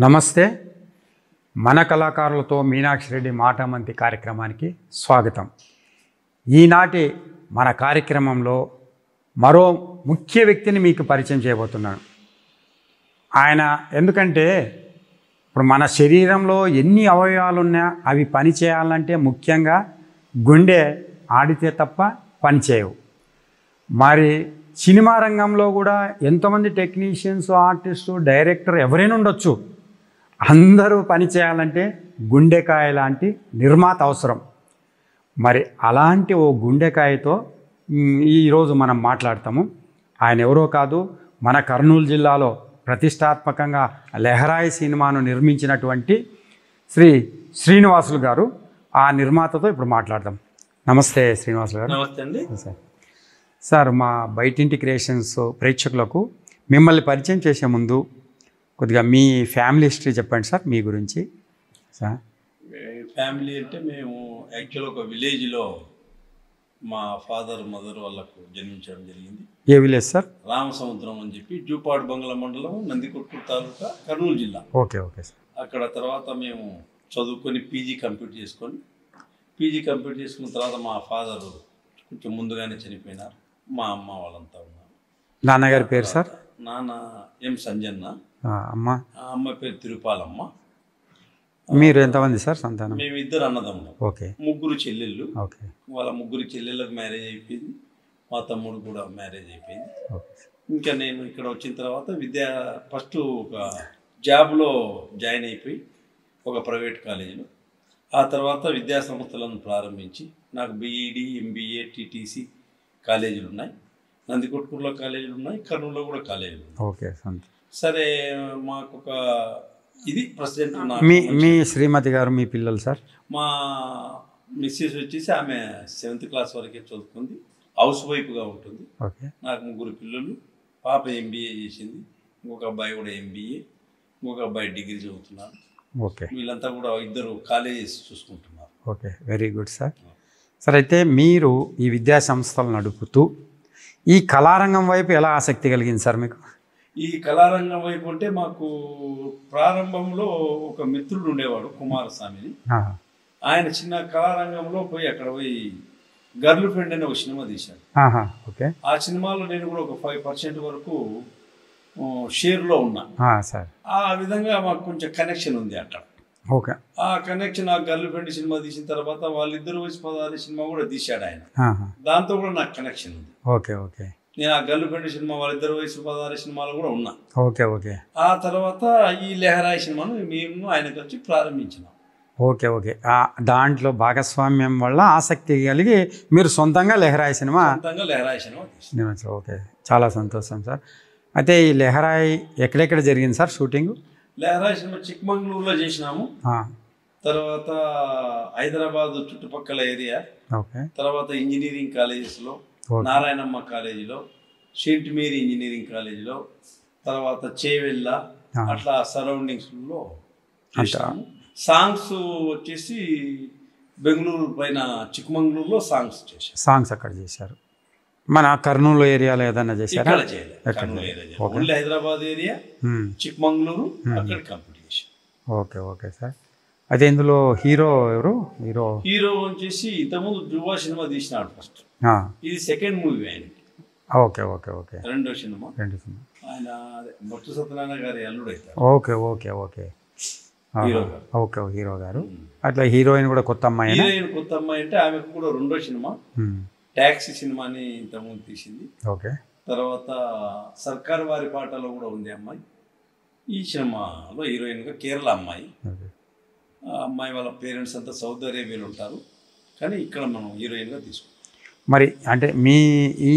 నమస్తే. మన కళాకారులతో మీనాక్షి రెడ్డి మాటమంతి కార్యక్రమానికి స్వాగతం. ఈనాటి మన కార్యక్రమంలో మరో ముఖ్య వ్యక్తిని మీకు పరిచయం చేయబోతున్నాను. ఆయన ఎందుకంటే ఇప్పుడు మన శరీరంలో ఎన్ని అవయవాలు ఉన్నా అవి పని చేయాలంటే ముఖ్యంగా గుండె ఆడితే తప్ప పనిచేయవు. మరి సినిమా రంగంలో కూడా ఎంతోమంది టెక్నీషియన్స్, ఆర్టిస్టు, డైరెక్టర్ ఎవరైనా ఉండొచ్చు. అందరూ పని చేయాలంటే గుండెకాయ లాంటి నిర్మాత అవసరం. మరి అలాంటి ఓ గుండెకాయతో ఈరోజు మనం మాట్లాడతాము. ఆయన ఎవరో కాదు, మన కర్నూలు జిల్లాలో ప్రతిష్టాత్మకంగా లెహరాయి సినిమాను నిర్మించినటువంటి శ్రీ శ్రీనివాసులు గారు. ఆ నిర్మాతతో ఇప్పుడు మాట్లాడదాం. నమస్తే శ్రీనివాసులు గారు. నమస్తే అండి. సార్, మా బయటింటి క్రియేషన్స్ ప్రేక్షకులకు మిమ్మల్ని పరిచయం చేసే ముందు కొద్దిగా మీ ఫ్యామిలీ హిస్టరీ చెప్పండి సార్, మీ గురించి. సార్, ఫ్యామిలీ అంటే మేము యాక్చువల్ ఒక విలేజ్లో మా ఫాదర్ మదర్ వాళ్ళకు జన్మించడం జరిగింది. ఏ విలేజ్ సార్? రామసముద్రం అని చెప్పి జూపాడు బంగ్లా మండలం, నందికొట్కూరు తాలూకా, కర్నూలు జిల్లా. Okay okay sir. అక్కడ తర్వాత మేము చదువుకొని పీజీ కంప్లీట్ చేసుకున్న తర్వాత మా ఫాదర్ కొంచెం ముందుగానే చనిపోయినారు. మా అమ్మ వాళ్ళంతా ఉన్నారు. నాన్నగారి పేరు సార్? నాన్న ఎం సంజన్న, అమ్మ పేరు తిరుపాలమ్మ. మీరు ఎంతమంది సార్ సంతానం? మేము ఇద్దరు అన్నదమ్ములు. ఓకే. ముగ్గురు చెల్లెళ్ళు. ఓకే. వాళ్ళ ముగ్గురు చెల్లెళ్ళకి మ్యారేజ్ అయిపోయింది. మా తమ్ముడు కూడా మ్యారేజ్ అయిపోయింది. ఇంకా నేను ఇక్కడ వచ్చిన తర్వాత ఫస్ట్ ఒక జాబ్లో జాయిన్ అయిపోయి ఒక ప్రైవేట్ కాలేజీలో, ఆ తర్వాత విద్యా సంస్థలను ప్రారంభించి నాకు బీఈడి, ఎంబీఏ, టీటీసీ కాలేజీలు ఉన్నాయి. నందికొట్కూరులో కాలేజీలు ఉన్నాయి, కర్నూలులో కూడా కాలేజీలు ఉన్నాయి. ఓకే. సరే, మాకు ఒక ఇది ప్రెసిడెంట్. మీ శ్రీమతి గారు, మీ పిల్లలు సార్? మా మిస్సెస్ వచ్చేసి ఆమె 7th క్లాస్ వరకే చదువుకుంది, హౌస్ వైఫ్గా ఉంటుంది. ఓకే. నాకు ముగ్గురు పిల్లలు. పాప ఎంబీఏ చేసింది, ఇంకొక అబ్బాయి కూడా ఎంబీఏ, ఇంకొక అబ్బాయి డిగ్రీ చదువుతున్నారు. ఓకే. వీళ్ళంతా కూడా ఇద్దరు కాలేజెస్ చూసుకుంటున్నారు. Okay, very good sir. Sir, అయితే మీరు ఈ విద్యా సంస్థలు నడుపుతూ ఈ కళారంగం వైపు ఎలా ఆసక్తి కలిగింది సార్ మీకు? ఈ కళారంగం వైపు అంటే మాకు ప్రారంభంలో ఒక మిత్రుడు ఉండేవాడు, కుమారస్వామిని. ఆయన చిన్న కళారంగంలో పోయి అక్కడ పోయి గర్ల్ ఫ్రెండ్ అనే ఒక సినిమా తీశాడు. ఓకే. ఆ సినిమాలో నేను కూడా ఒక 5% వరకు షేర్లో ఉన్నా సార్. ఆ విధంగా మాకు కొంచెం కనెక్షన్ ఉంది అక్కడ. ఓకే. ఆ కనెక్షన్, ఆ గర్ల్ ఫ్రెండ్ సినిమా తీసిన తర్వాత వాళ్ళిద్దరు వయసు 16 సినిమా కూడా తీశాడు ఆయన. దాంతో కూడా నాకు కనెక్షన్ ఉంది. Okay okay. నేను ఆ గర్ల్ ఫ్రెండ్ సినిమా, వాళ్ళిద్దరు వయసు 16 సినిమాలు కూడా ఉన్నా. Okay okay. ఆ తర్వాత ఈ లెహరాయి సినిమాను మేము ఆయన కలిసి ప్రారంభించినాం. Okay okay. దాంట్లో భాగస్వామ్యం వల్ల ఆసక్తి కలిగి మీరు సొంతంగా లెహరాయి సినిమా తీసినాం. ఓకే, చాలా సంతోషం సార్. అయితే ఈ లెహరాయి ఎక్కడెక్కడ జరిగింది సార్ షూటింగ్? లెహరాయి సినిమా చిక్మంగళూరులో చేసినాము, తర్వాత హైదరాబాద్ చుట్టుపక్కల ఏరియా, తర్వాత ఇంజనీరింగ్ కాలేజెస్లో, నారాయణమ్మ కాలేజీలో, సెయింట్ మేరీ ఇంజనీరింగ్ కాలేజీలో, తర్వాత చేవెళ్ళ, అట్లా సరౌండింగ్స్లో చేసాము. సాంగ్స్ వచ్చేసి బెంగళూరు పైన చిక్మంగళూరులో సాంగ్స్ చేశారు. సాంగ్స్ అక్కడ చేశారు. మన కర్నూలు ఏరియాలో ఏదైనా చేశారా? ఓన్లీ హైదరాబాద్ ఏరియా, చిక్మంగళూరు, అక్కడ కంప్లీట్ చేశారు. Okay okay sir. అయితే ఇందులో హీరో ఎవరు? హీరో వచ్చేసి ఇంతకుముందు ధృవ సినిమా తీసినాడు ఫస్ట్. ఇది సెకండ్ మూవీ ఆయనకి. Okay okay okay. రెండో సినిమా. ఆయన బొట్టు సత్యనారాయణ గారి అల్లుడు అవుతారు. Okay okay okay. Okay, hero గారు. అట్లా హీరోయిన్ కూడా కొత్త అమ్మాయి. కొత్త అమ్మాయి అంటే ఆమెకు కూడా రెండో సినిమా టాక్సీ సినిమాని ఇంతకుముందు తీసింది. ఓకే. తర్వాత సర్కార్ వారి పాటలో కూడా ఉంది అమ్మాయి. ఈ సినిమాలో హీరోయిన్గా కేరళ అమ్మాయి. ఆ అమ్మాయి వాళ్ళ పేరెంట్స్ అంతా సౌదీ అరేబియాలో ఉంటారు, కానీ ఇక్కడ మనం హీరోయిన్గా తీసుకుంటాం. మరి అంటే మీ ఈ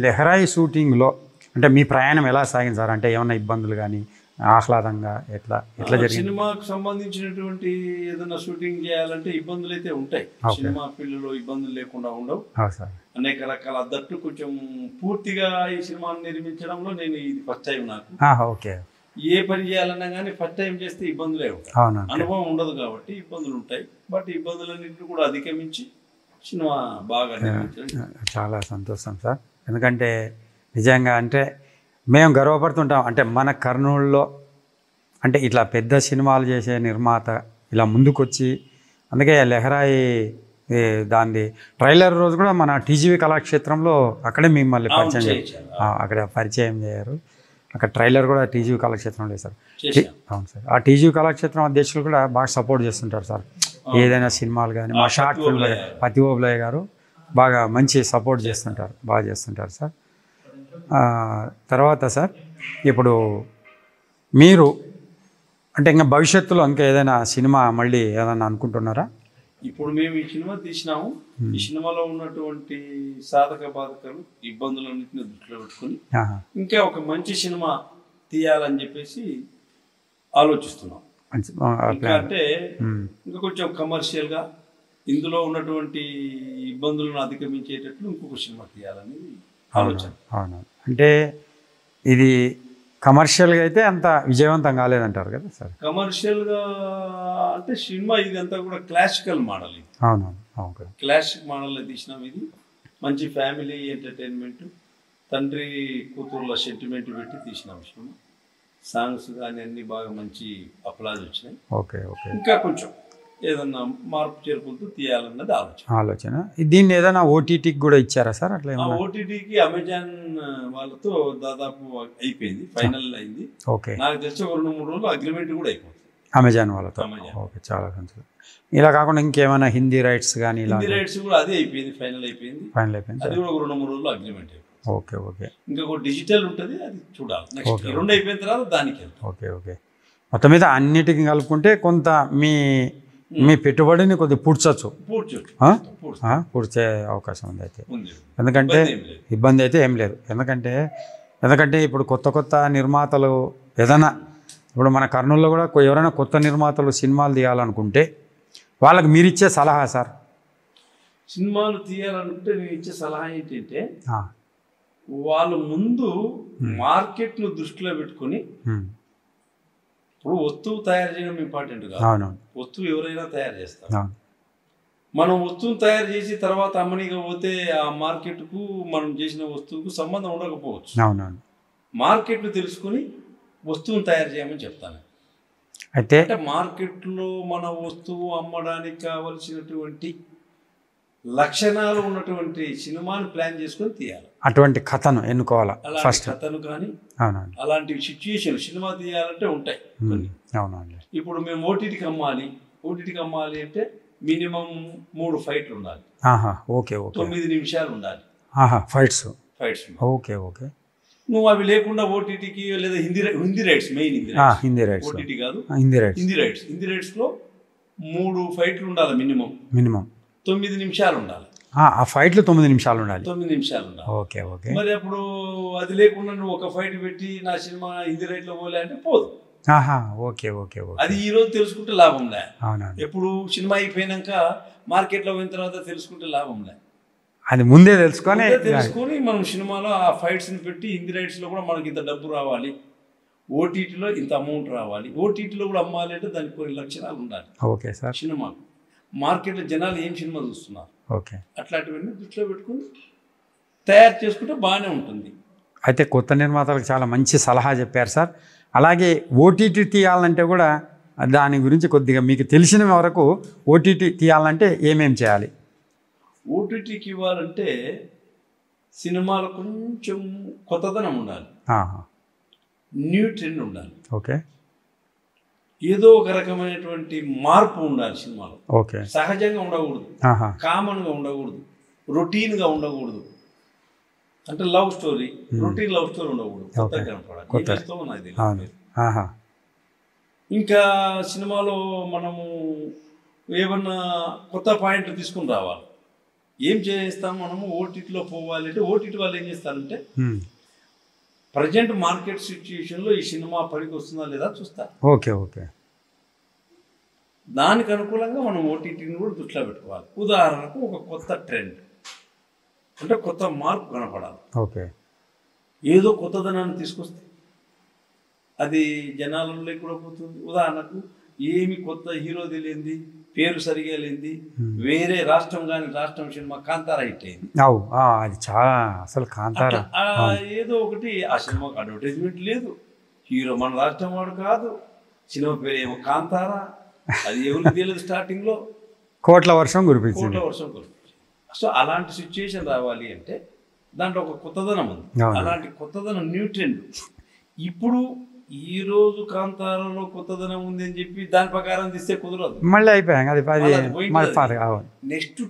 లెహరాయి షూటింగ్లో అంటే మీ ప్రయాణం ఎలా సాగింది సార్? అంటే ఏమన్నా ఇబ్బందులు కానీ ఆహ్లాదంగా ఎట్లా జరిగింది? సినిమాకు సంబంధించినటువంటి ఏదైనా షూటింగ్ చేయాలంటే ఇబ్బందులు అయితే ఉంటాయి. సినిమా ఫీల్డ్లో ఇబ్బందులు లేకుండా ఉండవు. అనేక రకాల దట్టు కొంచెం పూర్తిగా ఈ సినిమాను నిర్మించడంలో నేను ఇది ఫస్ట్ టైం నాకు. ఓకే. ఏ పని చేయాలన్నా కానీ ఫస్ట్ టైం చేస్తే ఇబ్బందులే ఉంటాయి, అనుభవం ఉండదు కాబట్టి ఇబ్బందులు ఉంటాయి. బట్ ఇబ్బందులన్నింటినీ కూడా అధిగమించి సినిమా బాగా నిర్మించడం చాలా సంతోషం సార్. ఎందుకంటే నిజంగా అంటే మేము గర్వపడుతుంటాం. అంటే మన కర్నూలులో అంటే ఇట్లా పెద్ద సినిమాలు చేసే నిర్మాత ఇలా ముందుకొచ్చి, అందుకే లెహరాయి దాని ట్రైలర్ రోజు కూడా మన టీజీవీ కళాక్షేత్రంలో అక్కడే మిమ్మల్ని పరిచయం అక్కడ పరిచయం చేశారు. అక్కడ ట్రైలర్ కూడా టీజీవీ కళాక్షేత్రంలో వేశారు. అవును సార్. ఆ టీజీవీ కళాక్షేత్రం అధ్యక్షులు కూడా బాగా సపోర్ట్ చేస్తుంటారు సార్. ఏదైనా సినిమాలు కానీ మా షార్ట్ ఫిల్మ్ పతి ఓబులయ్య గారు బాగా మంచి సపోర్ట్ చేస్తుంటారు, బాగా చేస్తుంటారు సార్. తర్వాత సార్ ఇప్పుడు మీరు అంటే ఇంకా భవిష్యత్తులో ఇంకా ఏదైనా సినిమా మళ్ళీ ఏదైనా అనుకుంటున్నారా? ఇప్పుడు మేము ఈ సినిమా తీసినాము. ఈ సినిమాలో ఉన్నటువంటి సాధక బాధకాలు ఇబ్బందులన్నింటినీ దృష్టిలో పెట్టుకుని ఇంకా ఒక మంచి సినిమా తీయాలని చెప్పేసి ఆలోచిస్తున్నాం. ఇంకా అంటే ఇంకా కొంచెం కమర్షియల్గా ఇందులో ఉన్నటువంటి ఇబ్బందులను అధిగమించేటట్లు ఇంకొక సినిమా తీయాలని ఆలోచన. అవును. అంటే ఇది కమర్షియల్గా అయితే అంత విజయవంతం కాలేదంటారు కదా సార్? కమర్షియల్గా అంటే సినిమా ఇది అంతా కూడా క్లాసికల్ మోడల్. ఇది అవునవును, క్లాసిక్ మోడల్లో తీసినాం. ఇది మంచి ఫ్యామిలీ ఎంటర్టైన్మెంట్, తండ్రి కూతుర్ల సెంటిమెంట్ పెట్టి తీసినాం సినిమా. సాంగ్స్ కానీ అన్ని బాగా మంచి అప్లాజ్ వచ్చినాయి. Okay okay. ఇంకా కొంచెం ఏదన్నా మార్పు చేర్పులతో తీయాలన్నది ఆలోచన. దీన్ని ఏదైనా ఓటీటీకి కూడా ఇచ్చారా సార్? అట్లా ఓటీటీకి అమెజాన్ వాళ్ళతో దాదాపు అయిపోయింది, ఫైనల్ అయింది. ఓకే. నాకు తెలిసి ఒక 2-3 రోజులు అగ్రిమెంట్ కూడా అయిపోతుంది అమెజాన్ వాళ్ళతో. ఓకే, చాలా సంతోషం. ఇలా కాకుండా ఇంకేమైనా హిందీ రైట్స్ కానీ? హిందీ రైట్స్ కూడా అదే అయిపోయింది, ఫైనల్ అయిపోయింది. అది కూడా ఒక 2-3 రోజులు అగ్రిమెంట్ అయిపోయింది. Okay okay. ఇంకొక డిజిటల్ ఉంటుంది, అది చూడాలి. నెక్స్ట్ 2 అయిపోయిన తర్వాత దానికి. Okay okay. మొత్తం మీద అన్నిటికీ కలుపుకుంటే కొంత మీ పెట్టుబడిని కొద్దిగా పూడ్చే అవకాశం ఉంది అయితే. ఎందుకంటే ఇబ్బంది అయితే ఏం లేదు. ఎందుకంటే ఇప్పుడు కొత్త నిర్మాతలు ఏదైనా, ఇప్పుడు మన కర్నూలులో కూడా ఎవరైనా కొత్త నిర్మాతలు సినిమాలు తీయాలనుకుంటే వాళ్ళకి మీరు ఇచ్చే సలహా సార్? సినిమాలు తీయాలనుకుంటే నేను ఇచ్చే సలహా ఏంటంటే వాళ్ళు ముందు మార్కెట్ను దృష్టిలో పెట్టుకుని, ఇప్పుడు వస్తువు తయారు చేయడం ఇంపార్టెంట్ కాదు. వస్తువు ఎవరైనా తయారు చేస్తారు. మనం వస్తువును తయారు చేసి తర్వాత అమ్మనిగా పోతే ఆ మార్కెట్కు మనం చేసిన వస్తువుకు సంబంధం ఉండకపోవచ్చు. మార్కెట్ను తెలుసుకుని వస్తువును తయారు చేయమని చెప్తాను. అయితే మార్కెట్లో మన వస్తువు అమ్మడానికి కావలసినటువంటి లక్షణాలు ఉన్నటువంటి సినిమాను ప్లాన్ చేసుకొని తీయాలి. అటువంటి కథను ఎన్నుకోవాలా ఫస్ట్. కథను కానీ అలాంటి సిచ్యుయేషన్ సినిమా తీయాలంటే ఉంటాయి. ఇప్పుడు మేము ఓటీటీకి అమ్మాలి అంటే మినిమం 3 ఫైట్లు ఉండాలి. 9 నిమిషాలు ఉండాలి ఫైట్స్. ఓకే. నువ్వు అవి లేకుండా ఓటీటీకి లేదా Hindi rights, main Hindi rights, OTT కాదు, హిందీ రైట్స్ లో 3 ఫైట్లు ఉండాలి మినిమం. 9 నిమిషాలు ఉండాలి. ఆ ఫైట్లు 9 నిమిషాలు ఉండాలి. ఓకే. మరి అప్పుడు అది లేకుండా నువ్వు ఒక ఫైట్ పెట్టి నా సినిమా హిందీ రైట్ లో పోలే అంటే పోదు. ఓకే. అది ఈ రోజు తెలుసుకుంటే లాభం లే. ఎప్పుడు సినిమా అయిపోయినాక మార్కెట్లో పోయిన తర్వాత తెలుసుకుంటే లాభం లే. అది ముందే తెలుసుకొని మనం సినిమాలో ఆ ఫైట్స్ ని పెట్టి హిందీ రైట్స్ లో కూడా మనకి ఇంత డబ్బు రావాలి, ఓటీటీలో ఇంత అమౌంట్ రావాలి, ఓటీటీలో కూడా అమ్మాలి అంటే దానికి కొన్ని లక్షణాలు ఉండాలి. Okay sir. సినిమాకు మార్కెట్లో జనాలు ఏం సినిమా చూస్తున్నారు, ఓకే, అట్లాంటివన్నీ దృష్టిలో పెట్టుకుని తయారు చేసుకుంటే బాగానే ఉంటుంది. అయితే కొత్త నిర్మాతలకు చాలా మంచి సలహా చెప్పారు సార్. అలాగే ఓటీటీ తీయాలంటే కూడా దాని గురించి కొద్దిగా మీకు తెలిసిన వరకు ఓటీటీ తీయాలంటే ఏమేం చేయాలి? ఓటీటీకి ఇవ్వాలంటే సినిమాలో కొంచెం కొత్తదనం ఉండాలి, న్యూ ట్రెండ్ ఉండాలి. ఓకే. ఏదో ఒక రకమైనటువంటి మార్పు ఉండాలి సినిమాలో. ఓకే. సహజంగా ఉండకూడదు, కామన్గా ఉండకూడదు, రొటీన్గా ఉండకూడదు. అంటే love story, routine love story ఉండకూడదు, కొత్తగా కనపడాలి. ఇంకా సినిమాలో మనము ఏమన్నా కొత్త పాయింట్లు తీసుకుని రావాలి. ఏం చేస్తాం మనము ఓటీటీలో పోవాలి అంటే ఓటీటీ వాళ్ళు ఏం చేస్తారంటే ప్రజెంట్ మార్కెట్ సిచ్యుయేషన్లో ఈ సినిమా పనికి వస్తుందా లేదా చూస్తారు. ఓకే. దానికి అనుకూలంగా మనం ఓటీటీని కూడా దృష్టిలో పెట్టుకోవాలి. ఉదాహరణకు ఒక కొత్త ట్రెండ్ అంటే కొత్త మార్పు కనపడాలి. ఓకే. ఏదో కొత్తదనాన్ని తీసుకొస్తే అది జనాలలో కూడా పోతుంది. ఉదాహరణకు ఏమి కొత్త హీరో తెలియంది, పేరు సరిగా లేనిది, వేరే రాష్ట్రం కానీ రాష్ట్రం సినిమా కాంతారా హిట్ అయింది. అది చాలా అసలు కాంతారా ఏదో ఒకటి ఆ సినిమాకు అడ్వర్టైజ్మెంట్ లేదు, హీరో మన రాష్ట్రం వాడు కాదు, సినిమా పేరు ఏమో కాంతారా, అది ఎవరికి తెలియదు స్టార్టింగ్లో, కోట్ల వర్షం కురిపించింది. కోట్ల వర్షం కురిపించింది. సో అలాంటి సిచ్యువేషన్ రావాలి అంటే దాంట్లో ఒక కొత్తదనం ఉంది. అలాంటి కొత్తదనం న్యూ ట్రెండ్. ఇప్పుడు ఈ రోజు కాంతారంలో కొత్తదనం ఉంది అని చెప్పి దాని ప్రకారం తీస్తే కుదరదు, మళ్ళీ అయిపోయాం అది నెక్స్ట్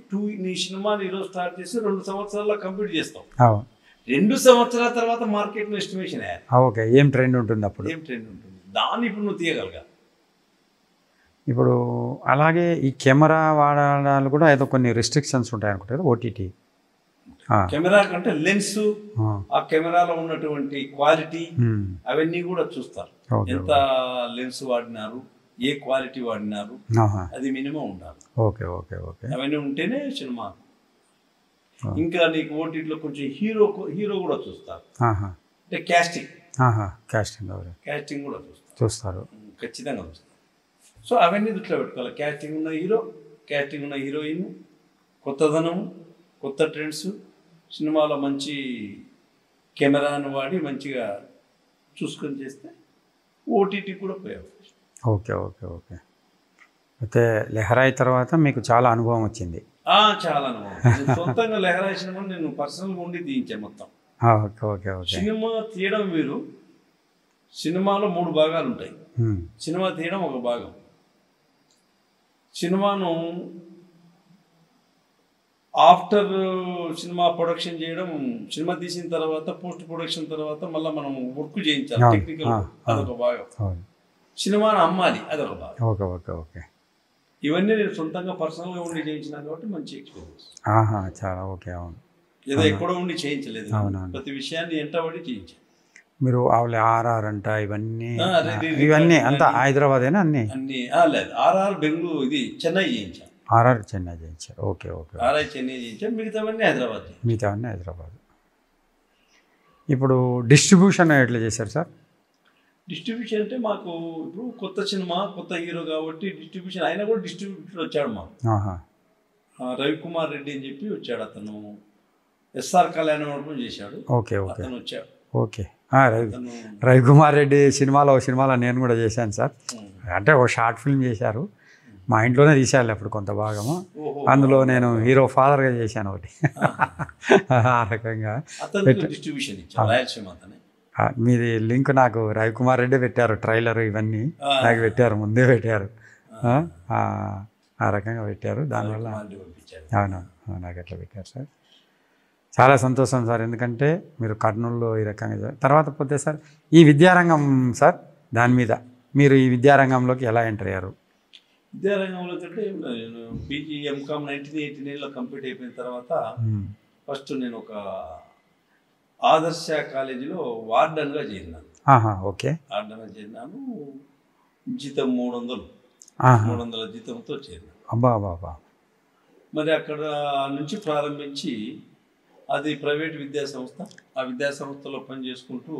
నీ సినిమాని ఈరోజు స్టార్ట్ చేసి 2 సంవత్సరాల్లో కంప్లీట్ చేస్తాం. అవును, 2 సంవత్సరాల తర్వాత మార్కెట్లో ఎస్టిమేషన్ వేయాలి. ఓకే, ఏం ట్రెండ్ ఉంటుంది అప్పుడు, ఏం ట్రెండ్ ఉంటుంది, దాన్ని ఇప్పుడు నువ్వు తీయగలగాలి. ఇప్పుడు అలాగే ఈ కెమెరా వాడాలు కూడా ఏదో కొన్ని రెస్ట్రిక్షన్స్ ఉంటాయి అనుకుంటారు. ఓటీటీ కెమెరా కంటే లెన్స్, ఆ కెమెరాలో ఉన్నటువంటి క్వాలిటీ అవన్నీ కూడా చూస్తారు. ఎంత లెన్స్ వాడినారు, ఏ క్వాలిటీ వాడినారు, అది మినిమం ఉండాలి. ఓకే ఓకే ఓకే, అవన్నీ ఉంటేనే సినిమా. ఇంకా నీకు ఓటీటీలో కొంచెం హీరో కూడా చూస్తారు, అంటే కాస్టింగ్ కూడా చూస్తారు, ఖచ్చితంగా చూస్తారు. సో అవన్నీ దృష్టిలో పెట్టుకోవాలి. కాస్టింగ్ ఉన్న హీరో, కాస్టింగ్ ఉన్న హీరోయిన్, కొత్తదనం, కొత్త ట్రెండ్స్, సినిమాలో మంచి కెమెరాను వాడి మంచిగా చూసుకొని చేస్తే ఓటీటీ కూడా పోయే అవకాశం. Okay okay okay. అయితే లెహరాయి తర్వాత మీకు చాలా అనుభవం వచ్చింది. చాలా అనుభవం. సొంతంగా లెహరాయి సినిమా నేను పర్సనల్గా ఉండి తీయించాను మొత్తం. Okay okay okay. సినిమా తీయడం వేరు, సినిమాలో 3 భాగాలు ఉంటాయి. సినిమా తీయడం ఒక భాగం, సినిమాను ఆఫ్టర్ సినిమా ప్రొడక్షన్ చేయడం, సినిమా తీసిన తర్వాత పోస్ట్ ప్రొడక్షన్ తర్వాత మళ్ళీ మనం వర్క్ చేయించాలి, టెక్నికల్, అదొక భాగం. సినిమాను అమ్మాలి, అదొక భాగం. Okay okay okay. ఇవన్నీ నేను సొంతంగా పర్సనల్గా ఉండి చేయించినా కాబట్టి మంచి ఎక్స్పీరియన్స్. చాలా ఓకే. అవును, ఏదో ఎక్కడో ఉండి చేయించలేదు, ప్రతి విషయాన్ని ఎంటబడి చేయించాను. మీరు ఆర్ఆర్ అంట ఇవన్నీ అంతా హైదరాబాదేనా? అన్ని లేదు, ఆర్ఆర్ బెంగళూరు, ఇది చెన్నై చేయించాను. ఆర్ఆర్ చెన్నై చేయించారు. Okay okay. ఆర్ఆర్ చెన్నై చేయించాను, మిగతావన్నీ హైదరాబాద్. ఇప్పుడు డిస్ట్రిబ్యూషన్ ఎట్లా చేశారు సార్? డిస్ట్రిబ్యూషన్ అంటే మాకు ఇప్పుడు కొత్త సినిమా, కొత్త హీరో కాబట్టి డిస్ట్రిబ్యూషన్, అయినా కూడా డిస్ట్రిబ్యూటర్ వచ్చాడు మాకు. రవికుమార్ రెడ్డి అని చెప్పి వచ్చాడు, అతను ఎస్ఆర్ కళ్యాణం చేశాడు. ఓకే ఓకే, అతను వచ్చాడు. ఓకే. రవికుమార్ రెడ్డి సినిమాలో నేను కూడా చేశాను సార్. అంటే ఒక షార్ట్ ఫిల్మ్ చేశారు, మా ఇంట్లోనే తీసేయాలి అప్పుడు కొంత భాగము. అందులో నేను హీరో ఫాదర్గా చేశాను ఒకటి. ఆ రకంగా మీది లింక్ నాకు రవికుమార్ రెడ్డి పెట్టారు, ట్రైలర్ ఇవన్నీ నాకు పెట్టారు, ముందే పెట్టారు, ఆ రకంగా పెట్టారు. దానివల్ల అవును, నాకు అట్లా పెట్టారు సార్. చాలా సంతోషం సార్, ఎందుకంటే మీరు కర్నూలులో ఈ రకంగా. తర్వాత పోతే సార్ ఈ విద్యారంగం సార్, దాని మీద మీరు ఈ విద్యారంగంలోకి ఎలా ఎంటర్ అయ్యారు? విద్యారంగంలో అంటే నేను పీజీ ఎంకామ్ 1989లో కంప్లీట్ అయిపోయిన తర్వాత ఫస్ట్ నేను ఒక ఆదర్శ కాలేజీలో వార్డన్గా చేరినాను. ఓకే, వార్డన్గా చేరినాను. జీతం 300 జీతంతో చేరినాను. అబ్బా. మరి అక్కడ నుంచి ప్రారంభించి, అది ప్రైవేట్ విద్యాసంస్థ, ఆ విద్యాసంస్థలో పనిచేసుకుంటూ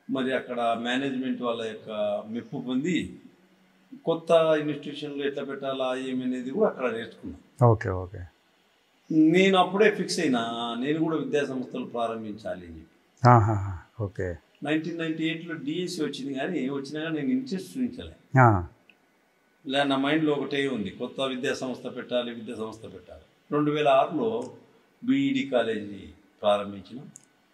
మరి అక్కడ మేనేజ్మెంట్ వాళ్ళ యొక్క మెప్పు పొంది కొత్త ఇన్స్టిట్యూషన్లో ఎట్లా పెట్టాలా ఏమనేది కూడా అక్కడ నేర్చుకున్నాను. Okay okay. నేను అప్పుడే ఫిక్స్ అయినా, నేను కూడా విద్యాసంస్థలు ప్రారంభించాలి అని చెప్పి. ఓకే. 1998లో డిఎస్సి వచ్చింది, కానీ నేను ఇంట్రెస్ట్ చూపించలే. నా మైండ్లో ఒకటే ఉంది, కొత్త విద్యాసంస్థ పెట్టాలి. 2006లో బీఈడి కాలేజీ ప్రారంభించిన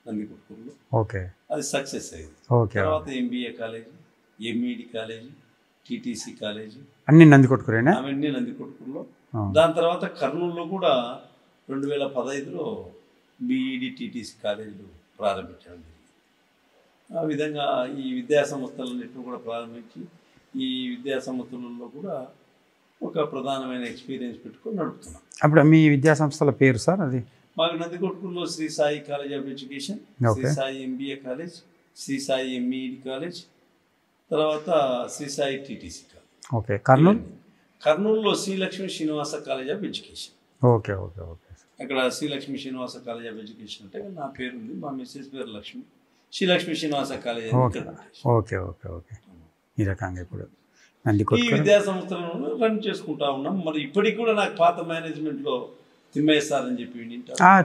నందికొట్కూరులో. ఓకే, అది సక్సెస్ అయింది. తర్వాత MBA college, MEd college, TTC college, అన్ని నందికొట్కూరేనా? అవన్నీ నందికొట్కూరులో. దాని తర్వాత కర్నూలులో కూడా 2015లో బీఈడి టీటీసీ కాలేజీలు ప్రారంభించడం జరిగింది. ఆ విధంగా ఈ విద్యాసంస్థలన్నింటినీ కూడా ప్రారంభించి, ఈ విద్యాసంస్థలలో కూడా ఒక ప్రధానమైన ఎక్స్పీరియన్స్ పెట్టుకొని నడుపుతున్నాం. అప్పుడు మీ విద్యాసంస్థల పేరు సార్? అది మాకు నందికొట్కూరులో Shri Sai college of education, Shri Sai MBA college, Shri Sai MEd college, తర్వాత Shri Sai TTC college. Okay. కర్నూలులో Srilakshmi Srinivasa college of education. Okay okay okay. అక్కడ Srilakshmi Srinivasa college of education అంటే నా పేరు ఉంది, మా మిస్సెస్ పేరు Lakshmi, Srilakshmi Srinivasa college. Okay okay okay. ఈ రకంగా ఇప్పుడు ఈ విద్యాసంస్థలను రన్ చేసుకుంటా ఉన్నాం. మరి ఇప్పటికి కూడా నాకు పాత మేనేజ్మెంట్లో తిమ్మయ్య సార్ అని చెప్పి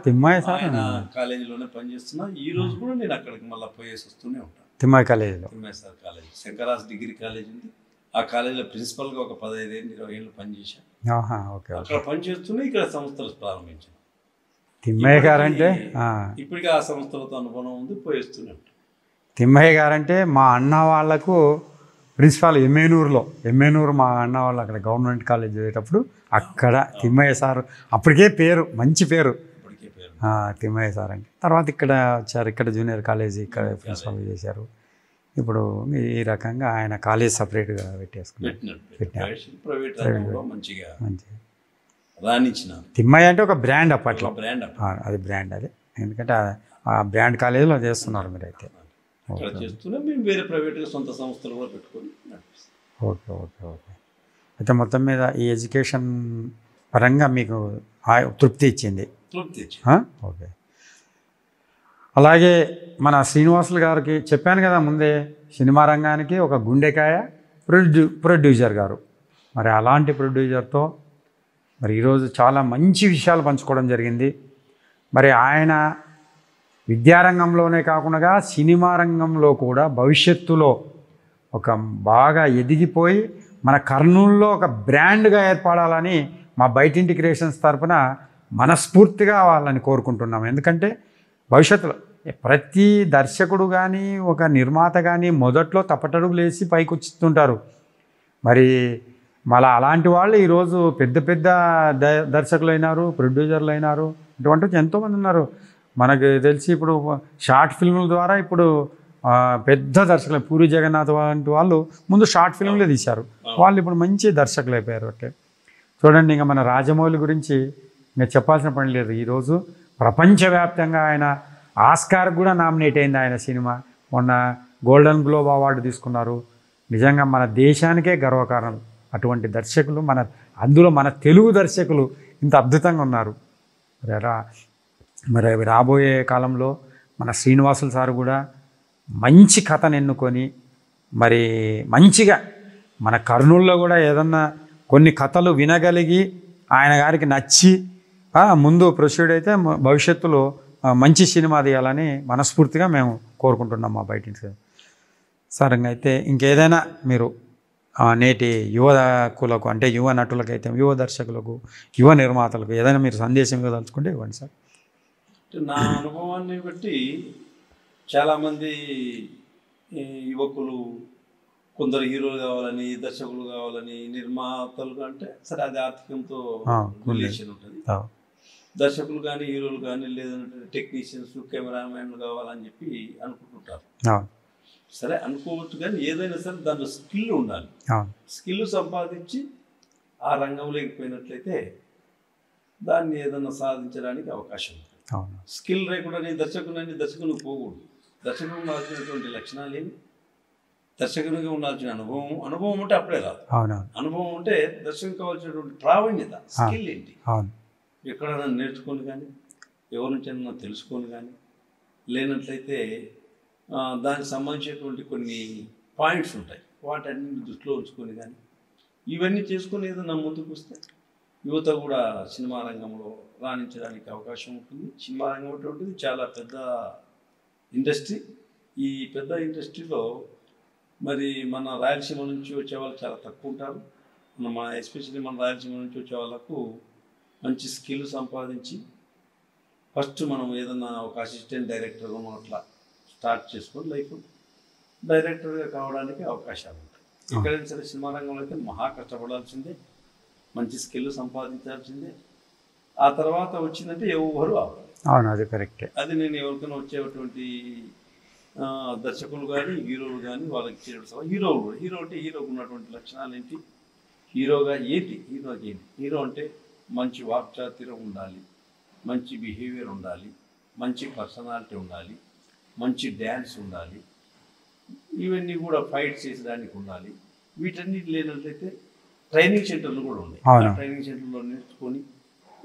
తిమ్మయ్య సార్ ఆయన కాలేజీలోనే పనిచేస్తున్నా. ఈ రోజు కూడా నేను అక్కడికి మళ్ళీ పోయేసి వస్తూనే ఉంటాను. తిమ్మయ్య కాలేజీలో. Thimmaiah sir college, Shankara's degree college ఉంది. ఆ కాలేజీలో ప్రిన్సిపల్గా ఒక 15 ఏళ్ళు 20 ఏళ్ళు పనిచేశాను. ఓకే. అక్కడ పనిచేస్తూనే ఇక్కడ సంస్థలు ప్రారంభించాను. తిమ్మయ్య గారంటే ఇప్పటికీ ఆ సంస్థలతో అనుభవం ఉంది, పోయేస్తూనే ఉంటాం. తిమ్మయ్య గారంటే మా అన్న వాళ్ళకు ప్రిన్సిపాల్ ఎమ్మెనూరు మా అన్న వాళ్ళు అక్కడ గవర్నమెంట్ కాలేజ్ చదివేటప్పుడు అక్కడ తిమ్మయ్య సార్, అప్పటికే పేరు, మంచి పేరు తిమ్మయ్య సార్ అంటే. తర్వాత ఇక్కడ వచ్చారు, ఇక్కడ జూనియర్ కాలేజీ ఇక్కడ ప్రిన్సిపాల్ చేశారు. ఇప్పుడు ఈ రకంగా ఆయన కాలేజ్ సపరేట్గా పెట్టేసుకున్నారు. తిమ్మయ్య అంటే ఒక బ్రాండ్ అప్పట్లో, అది బ్రాండ్ అది. ఎందుకంటే ఆ బ్రాండ్ కాలేజీలో చేస్తున్నారు మీరు అయితే. Okay okay okay. అయితే మొత్తం మీద ఈ ఎడ్యుకేషన్ పరంగా మీకు తృప్తి ఇచ్చింది. ఓకే. అలాగే మన శ్రీనివాసులు గారికి చెప్పాను కదా ముందే, సినిమా రంగానికి ఒక గుండెకాయ ప్రొడ్యూసర్ గారు. మరి అలాంటి ప్రొడ్యూసర్తో మరి ఈరోజు చాలా మంచి విషయాలు పంచుకోవడం జరిగింది. మరి ఆయన విద్యారంగంలోనే కాకుండా సినిమా రంగంలో కూడా భవిష్యత్తులో ఒక బాగా ఎదిగిపోయి మన కర్నూలులో ఒక బ్రాండ్గా ఏర్పడాలని మా బయటింటి క్రియేషన్స్ తరఫున మనస్ఫూర్తిగా వాళ్ళని కోరుకుంటున్నాం. ఎందుకంటే భవిష్యత్తులో ప్రతి దర్శకుడు కానీ ఒక నిర్మాత కానీ మొదట్లో తప్పటడుగులు వేసి పైకి వచ్చుతుంటారు. మరి మళ్ళీ అలాంటి వాళ్ళు ఈరోజు పెద్ద పెద్ద దర్శకులు అయినారు, ప్రొడ్యూసర్లు అయినారు. ఇటువంటి ఎంతోమంది ఉన్నారు మనకు తెలిసి. ఇప్పుడు షార్ట్ ఫిల్ముల ద్వారా ఇప్పుడు పెద్ద దర్శకులు పూరి జగన్నాథ్ వంటి వాళ్ళు ముందు షార్ట్ ఫిల్మ్లే తీశారు, వాళ్ళు ఇప్పుడు మంచి దర్శకులు అయిపోయారు. అంటే చూడండి, ఇంకా మన రాజమౌళి గురించి ఇంకా చెప్పాల్సిన పని లేదు. ఈరోజు ప్రపంచవ్యాప్తంగా ఆయన ఆస్కార్ కూడా నామినేట్ అయింది ఆయన సినిమా. మొన్న గోల్డెన్ గ్లోబ్ అవార్డు తీసుకున్నారు. నిజంగా మన దేశానికే గర్వకారణం. అటువంటి దర్శకులు అందులో మన తెలుగు దర్శకులు ఇంత అద్భుతంగా ఉన్నారు. మరి రాబోయే కాలంలో మన శ్రీనివాసులు సార్ కూడా మంచి కథను ఎన్నుకొని మరి మంచిగా మన కర్నూలులో కూడా ఏదన్నా కొన్ని కథలు వినగలిగి ఆయన గారికి నచ్చి ముందు ప్రొసీడ్ అయితే భవిష్యత్తులో మంచి సినిమా తీయాలని మనస్ఫూర్తిగా మేము కోరుకుంటున్నాం మా బయట సార్. అయితే ఇంకేదైనా మీరు నేటి యువకులకు, అంటే యువ నటులకైతే, యువ దర్శకులకు, యువ నిర్మాతలకు ఏదైనా మీరు సందేశం ఇవ్వదలుచుకుంటే ఇవ్వండి సార్. నా అనుభవాన్ని బట్టి చాలామంది యువకులు కొందరు హీరోలు కావాలని, దర్శకులు కావాలని, నిర్మాతలు అంటే సరే అది ఆర్థికంతో రిలేషన్ ఉంటుంది. దర్శకులు కానీ హీరోలు కానీ లేదంటే టెక్నీషియన్స్, కెమెరామెన్లు కావాలని చెప్పి అనుకుంటుంటారు. సరే అనుకోవచ్చు, కానీ ఏదైనా సరే దాంట్లో స్కిల్ ఉండాలి. స్కిల్ సంపాదించి ఆ రంగంలో పోయినట్లయితే దాన్ని ఏదైనా సాధించడానికి అవకాశం ఉంటుంది. స్కిల్ లేకుండా నేను దర్శకుని పోకూడదు. దర్శకుడు ఉండాల్సినటువంటి లక్షణాలు ఏమి, దర్శకునిగా ఉండాల్సిన అనుభవం ఉంటే అప్పుడే రాదు. అనుభవం ఉంటే దర్శకునికి కావాల్సినటువంటి ప్రావీణ్యత, స్కిల్ ఏంటి, ఎక్కడైనా నేర్చుకొని కానీ ఎవరి నుంచి తెలుసుకొని కానీ లేనట్లయితే దానికి సంబంధించినటువంటి కొన్ని పాయింట్స్ ఉంటాయి, వాటన్నింటిని దృష్టిలో ఉంచుకొని కానీ ఇవన్నీ చేసుకొని ఏదైనా ముందుకు వస్తే యువత కూడా సినిమా రంగంలో రాణించడానికి అవకాశం ఉంటుంది. సినిమా రంగం అటువంటిది చాలా పెద్ద ఇండస్ట్రీ. ఈ పెద్ద ఇండస్ట్రీలో మరి మన రాయలసీమ నుంచి వచ్చే వాళ్ళు చాలా తక్కువ ఉంటారు. ఎస్పెషల్లీ మన రాయలసీమ నుంచి వచ్చే వాళ్ళకు మంచి స్కిల్ సంపాదించి ఫస్ట్ మనం ఏదన్నా ఒక అసిస్టెంట్ డైరెక్టర్గా అట్లా స్టార్ట్ చేసుకొని లైఫ్ డైరెక్టర్గా కావడానికి అవకాశాలు ఉంటాయి. ఎక్కడైనా సరే సినిమా రంగంలో అయితే మహా కష్టపడాల్సిందే, మంచి స్కిల్ సంపాదించాల్సిందే. ఆ తర్వాత వచ్చిందంటే ఎవరు అవ్వాలి. అవును, అది కరెక్టే. అది నేను ఎవరికైనా వచ్చేటువంటి దర్శకులు కానీ హీరోలు కానీ వాళ్ళకి ఇచ్చేటువంటి హీరో అంటే హీరోకు ఉన్నటువంటి లక్షణాలు ఏంటి, హీరోగా ఏంటి, హీరో అంటే మంచి వాక్చాతుర్యం ఉండాలి, మంచి బిహేవియర్ ఉండాలి, మంచి పర్సనాలిటీ ఉండాలి, మంచి డ్యాన్స్ ఉండాలి, ఇవన్నీ కూడా ఫైట్ చేసేదానికి ఉండాలి. వీటన్నిటి లేనట్లయితే ట్రైనింగ్ సెంటర్లు కూడా ఉన్నాయి. ట్రైనింగ్ సెంటర్లో నేర్చుకొని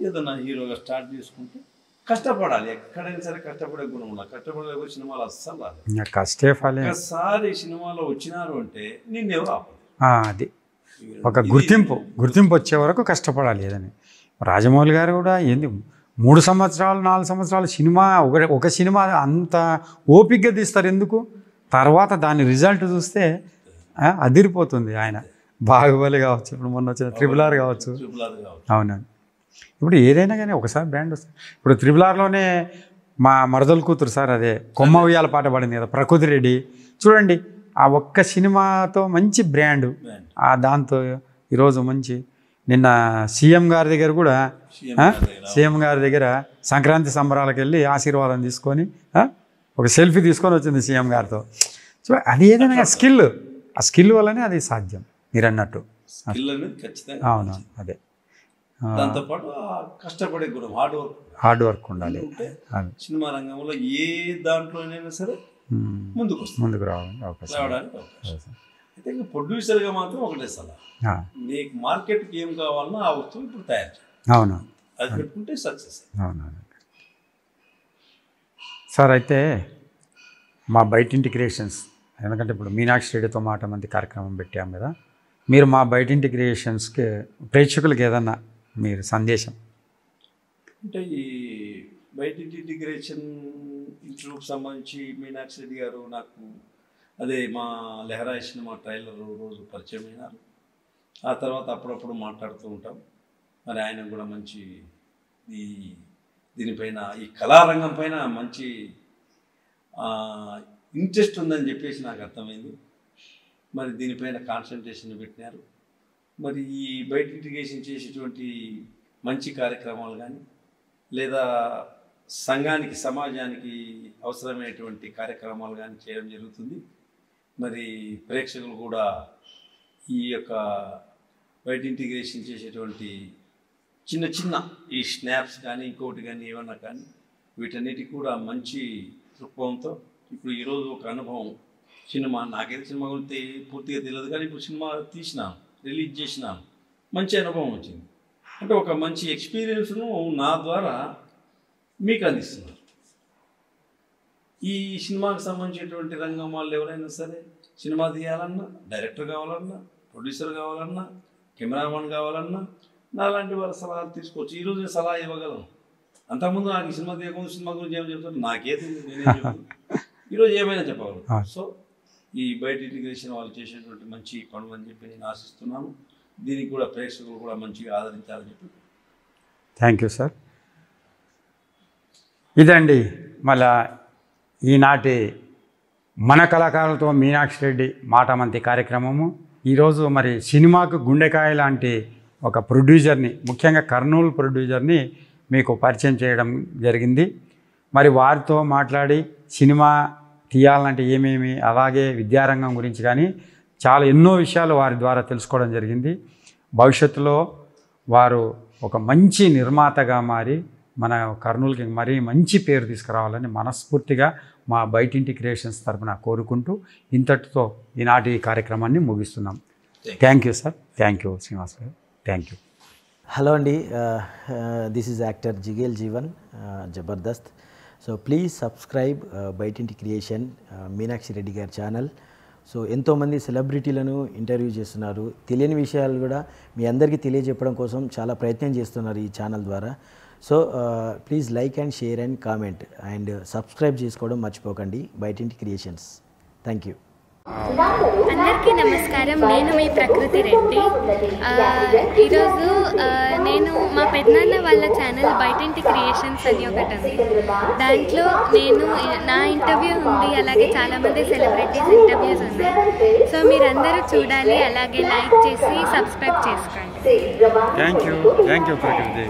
ఏదన్నా హీరోగా స్టార్ట్ చేసుకుంటే కష్టపడాలి. ఎక్కడైనా సరే కష్టపడే గుణం ఉండాలి. కష్టపడే సినిమాలు అస్సలు రాలేదు. ఒకసారి సినిమాలో వచ్చినారు అంటే నిన్నెవరు ఆపదు. అది ఒక గుర్తింపు వచ్చే వరకు కష్టపడాలి. ఏదని రాజమౌళి గారు కూడా ఏంది 3 సంవత్సరాలు 4 సంవత్సరాలు సినిమా ఒక సినిమా అంత ఓపికగా తీస్తారు. ఎందుకు తర్వాత దాని రిజల్ట్ చూస్తే అదిరిపోతుంది. ఆయన బాహుబలి కావచ్చు, ఇప్పుడు మొన్న వచ్చిన RRR కావచ్చు. అవునండి. ఇప్పుడు ఏదైనా కానీ ఒకసారి బ్రాండ్ వస్తుంది. ఇప్పుడు RRRలోనే మా మరదల కూతురు సార్ అదే కొమ్మ ఉయ్యాల పాట పాడింది కదా, ప్రకృతి రెడ్డి. చూడండి ఆ ఒక్క సినిమాతో మంచి బ్రాండ్, దాంతో ఈరోజు మంచి నిన్న సీఎం గారి దగ్గర కూడా సీఎం గారి దగ్గర సంక్రాంతి సంబరాలకు వెళ్ళి ఆశీర్వాదం తీసుకొని ఒక సెల్ఫీ తీసుకొని వచ్చింది సీఎం గారితో. సో అది ఏదైనా స్కిల్, ఆ స్కిల్ వల్లనే అది సాధ్యం మీరు అన్నట్టు. అవును, అదే దాంతోపాటు కష్టపడే గుణం, హార్డ్ వర్క్ ఉండాలి. సినిమా రంగంలో ఏ దాంట్లోనైనా సరే ముందుకు రావడానికి అవకాశం. అయితే ఇంకా ప్రొడ్యూసర్గా మాత్రం ఒకటే సలహా, మీకు మార్కెట్కి ఏం కావాలన్నా ఆ వస్తువు ఇప్పుడు తయారు చేయాలి. అవును, అది పెట్టుకుంటే సక్సెస్. అవును సార్. అయితే మా బయటింటి క్రియేషన్స్, ఎందుకంటే ఇప్పుడు మీనాక్షి రెడ్డితో మాట మంది కార్యక్రమం పెట్టాం కదా, మీరు మా బయటింటి క్రియేషన్స్కి ప్రేక్షకులకు ఏదన్నా మీరు సందేశం అంటే ఈ బయటింటి ఇంటిగ్రేషన్ ఇంటర్వ్యూకి సంబంధించి మీనాక్షి రెడ్డి గారు నాకు అదే మా లెహరాయి సినిమా ట్రైలర్ రోజు పరిచయం అయినారు. ఆ తర్వాత అప్పుడప్పుడు మాట్లాడుతూ ఉంటాం. మరి ఆయన కూడా మంచి దీనిపైన ఈ కళారంగం పైన మంచి ఇంట్రెస్ట్ ఉందని చెప్పేసి నాకు అర్థమైంది. మరి దీనిపైన కాన్సన్ట్రేషన్ పెట్టినారు. మరి ఈ బయట ఇంటిగ్రేషన్ చేసేటువంటి మంచి కార్యక్రమాలు కానీ లేదా సంఘానికి సమాజానికి అవసరమైనటువంటి కార్యక్రమాలు కానీ చేయడం జరుగుతుంది. మరి ప్రేక్షకులు కూడా ఈ యొక్క బయట ఇంటిగ్రేషన్ చేసేటువంటి చిన్న చిన్న ఈ స్నాప్స్ కానీ ఇంకొకటి కానీ ఏమన్నా కానీ వీటన్నిటికి కూడా మంచి దృక్పథంతో ఇప్పుడు ఈరోజు ఒక అనుభవం, సినిమా నాకైతే సినిమా గురించి పూర్తిగా తెలియదు కానీ ఇప్పుడు సినిమా తీసినాను, రిలీజ్ చేసినాను, మంచి అనుభవం వచ్చింది. అంటే ఒక మంచి ఎక్స్పీరియన్స్ను నా ద్వారా మీకు అందిస్తున్నారు. ఈ సినిమాకి సంబంధించినటువంటి రంగం వాళ్ళు ఎవరైనా సరే సినిమా తీయాలన్నా, డైరెక్టర్ కావాలన్నా, ప్రొడ్యూసర్ కావాలన్నా, కెమెరామెన్ కావాలన్నా నాలాంటి వాళ్ళ సలహాలు తీసుకోవచ్చు. ఈరోజు నేను సలహా ఇవ్వగలను. అంతకుముందు నాకు సినిమా తీయకుండా సినిమా గురించి ఏమైనా చెప్తాను, నాకేది నేనేం చెప్తాను, ఈరోజు ఏమైనా చెప్పగలను. సో ఈ బయట ఇంటిగ్రేషన్ వాళ్ళు చేసేటువంటి మంచి పనులు అని చెప్పి నేను ఆశిస్తున్నాను. దీనికి కూడా ప్రేక్షకులు కూడా మంచిగా ఆదరించాలని చెప్పి. Thank you sir. ఇదండి మళ్ళా ఈనాటి మన కళాకారులతో మీనాక్షి రెడ్డి మాటమంతి కార్యక్రమము. ఈరోజు మరి సినిమాకు గుండెకాయ లాంటి ఒక ప్రొడ్యూసర్ని, ముఖ్యంగా కర్నూలు ప్రొడ్యూసర్ని మీకు పరిచయం చేయడం జరిగింది. మరి వారితో మాట్లాడి సినిమా తీయాలంటే ఏమేమి, అలాగే విద్యారంగం గురించి కానీ చాలా ఎన్నో విషయాలు వారి ద్వారా తెలుసుకోవడం జరిగింది. భవిష్యత్తులో వారు ఒక మంచి నిర్మాతగా మారి మన కర్నూలుకి మరీ మంచి పేరు తీసుకురావాలని మనస్ఫూర్తిగా మా బయటింటి క్రియేషన్స్ తరఫున కోరుకుంటూ ఇంతటితో ఈనాటి కార్యక్రమాన్ని ముగిస్తున్నాం. Thank you sir. Thank you Srinivas గారు. Thank you. హలో అండి, this is actor Jigel Jeevan, Jabardasth. So please subscribe బయటింటి క్రియేషన్, మీనాక్షి రెడ్డి గారి ఛానల్. సో ఎంతోమంది సెలబ్రిటీలను ఇంటర్వ్యూ చేస్తున్నారు. తెలియని విషయాలు కూడా మీ అందరికీ తెలియజెప్పడం కోసం చాలా ప్రయత్నం చేస్తున్నారు ఈ ఛానల్ ద్వారా. So please like and share and comment and subscribe చేసుకోవడం మర్చిపోకండి బయటింటి క్రియేషన్స్. Thank you. అందరికీ నమస్కారం. నేను మీ ప్రకృతి రెడ్డి. ఈరోజు నేను మా పెద్దనాన్న వాళ్ళ ఛానల్ బయటింటి క్రియేషన్స్ అని ఒకటి ఉంది. దాంట్లో నేను నా ఇంటర్వ్యూ ఉంది, అలాగే చాలామంది సెలబ్రిటీస్ ఇంటర్వ్యూస్ ఉన్నాయి. సో మీరందరూ చూడాలి, అలాగే లైక్ చేసి సబ్స్క్రైబ్ చేసుకోండి. థ్యాంక్ యూ ప్రకృతి.